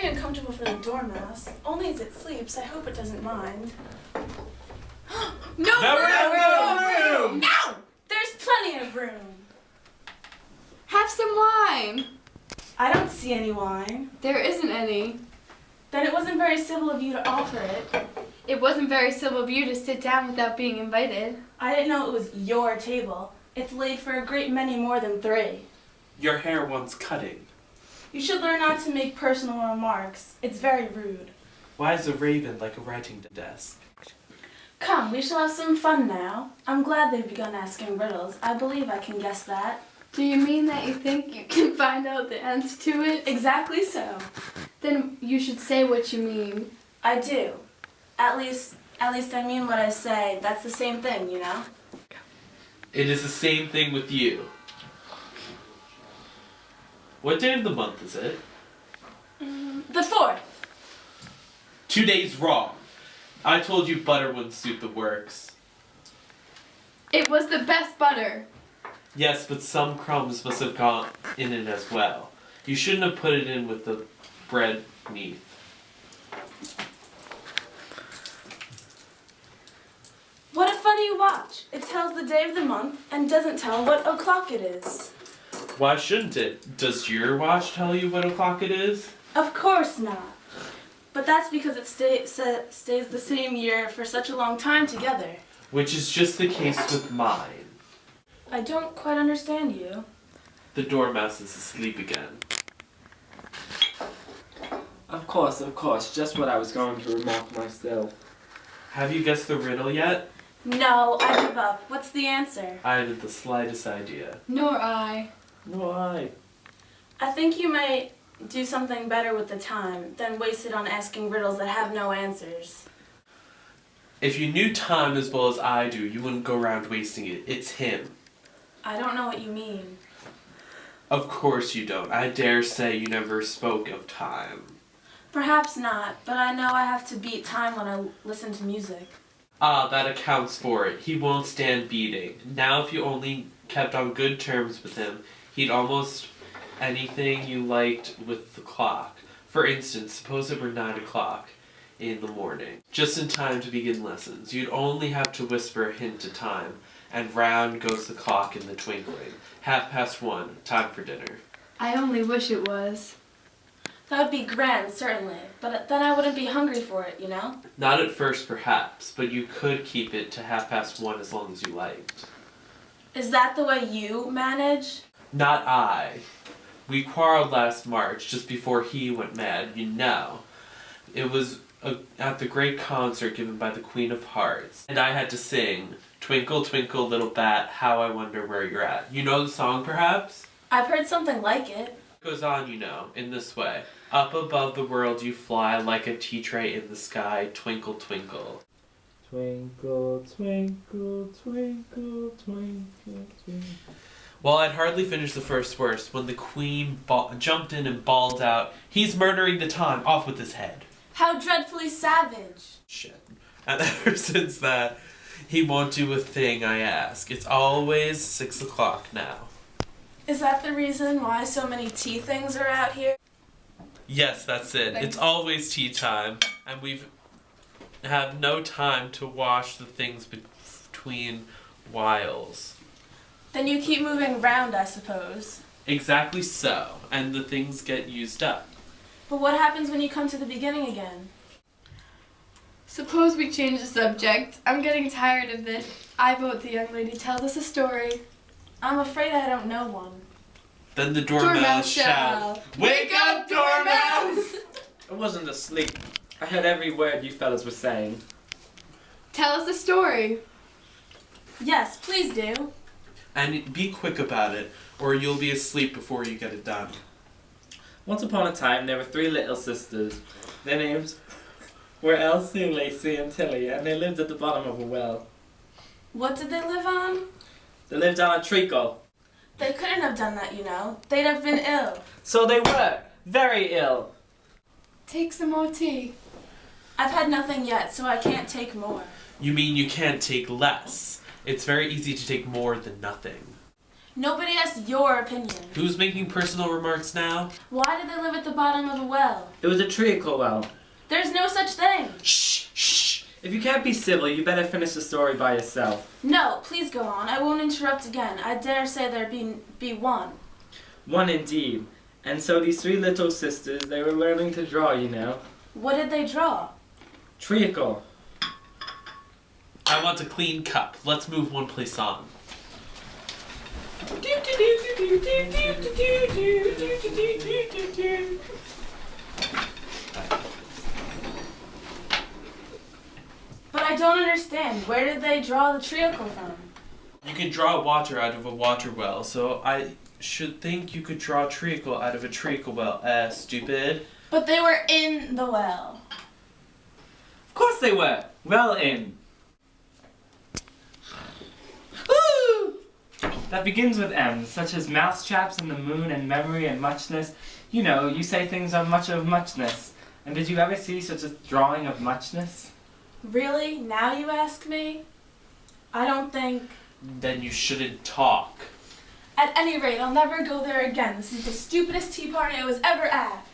very uncomfortable for the dormouse. Only as it sleeps, I hope it doesn't mind. No room! No! There's plenty of room. Have some wine. I don't see any wine. There isn't any. Then it wasn't very civil of you to offer it. It wasn't very civil of you to sit down without being invited. I didn't know it was your table. It's laid for a great many more than 3. Your hair wants cutting. You should learn not to make personal remarks. It's very rude. Why is a raven like a writing desk? Come, we shall have some fun now. I'm glad they've begun asking riddles. I believe I can guess that. Do you mean that you think you can find out the answer to it? Exactly so. Then you should say what you mean. I do. At least I mean what I say. That's the same thing, you know? It is the same thing with you. What day of the month is it? The 4th. 2 days wrong. I told you butter wouldn't suit the works. It was the best butter. Yes, but some crumbs must have gone in it as well. You shouldn't have put it in with the bread beneath. What a funny watch. It tells the day of the month and doesn't tell what o'clock it is. Why shouldn't it? Does your watch tell you what o'clock it is? Of course not. But that's because it stays the same year for such a long time together. Which is just the case with mine. I don't quite understand you. The dormouse is asleep again. Of course, just what I was going to remark myself. Have you guessed the riddle yet? No, I give up. What's the answer? I haven't the slightest idea. Nor I. Nor I. I think you might do something better with the time than waste it on asking riddles that have no answers. If you knew time as well as I do, you wouldn't go around wasting it. It's him. I don't know what you mean. Of course you don't. I dare say you never spoke of time. Perhaps not, but I know I have to beat time when I listen to music. Ah, that accounts for it. He won't stand beating. Now if you only kept on good terms with him, he'd almost anything you liked with the clock. For instance, suppose it were 9 o'clock in the morning, just in time to begin lessons. You'd only have to whisper a hint to time, and round goes the clock in the twinkling. 1:30, time for dinner. I only wish it was. That would be grand, certainly, but then I wouldn't be hungry for it, you know? Not at first, perhaps, but you could keep it to 1:30 as long as you liked. Is that the way you manage? Not I. We quarreled last March, just before he went mad, you know. It was at the great concert given by the Queen of Hearts, and I had to sing, "Twinkle, twinkle, little bat, how I wonder where you're at." You know the song, perhaps? I've heard something like it. It goes on, you know, in this way. Up above the world you fly, like a tea tray in the sky, twinkle, twinkle. Twinkle, twinkle, twinkle, twinkle, twinkle. Well, I'd hardly finished the first verse when the Queen jumped in and bawled out, "He's murdering the time, off with his head." How dreadfully savage. Shit. And ever since that, he won't do a thing I ask. It's always 6 o'clock now. Is that the reason why so many tea things are out here? Yes, that's it. It's always tea time, and we've have no time to wash the things between whiles. Then you keep moving round, I suppose. Exactly so, and the things get used up. But what happens when you come to the beginning again? Suppose we change the subject. I'm getting tired of this. I vote the young lady tells us a story. I'm afraid I don't know one. Then the dormouse shouts, "Wake up, dormouse!" I wasn't asleep. I heard every word you fellas were saying. Tell us a story. Yes, please do. And be quick about it, or you'll be asleep before you get it done. Once upon a time, there were 3 little sisters. Their names were Elsie, Lacey, and Tilly, and they lived at the bottom of a well. What did they live on? They lived on a treacle. They couldn't have done that, you know. They'd have been ill. So they were very ill. Take some more tea. I've had nothing yet, so I can't take more. You mean you can't take less? It's very easy to take more than nothing. Nobody asked your opinion. Who's making personal remarks now? Why did they live at the bottom of a well? It was a treacle well. There's no such thing. Shh, shh. If you can't be civil, you better finish the story by yourself. No, please go on. I won't interrupt again. I dare say there be one. One indeed. And so these three little sisters, they were learning to draw, you know. What did they draw? Treacle. I want a clean cup. Let's move one place on. But I don't understand. Where did they draw the treacle from? You can draw water out of a water well, so I should think you could draw treacle out of a treacle well. Stupid. But they were in the well. Of course they were. Well in. Woo! That begins with M, such as mousetraps and the moon and memory and muchness. You know, you say things are much of muchness. And did you ever see such a drawing of muchness? Really? Now you ask me? I don't think... Then you shouldn't talk. At any rate, I'll never go there again. This is the stupidest tea party I was ever at.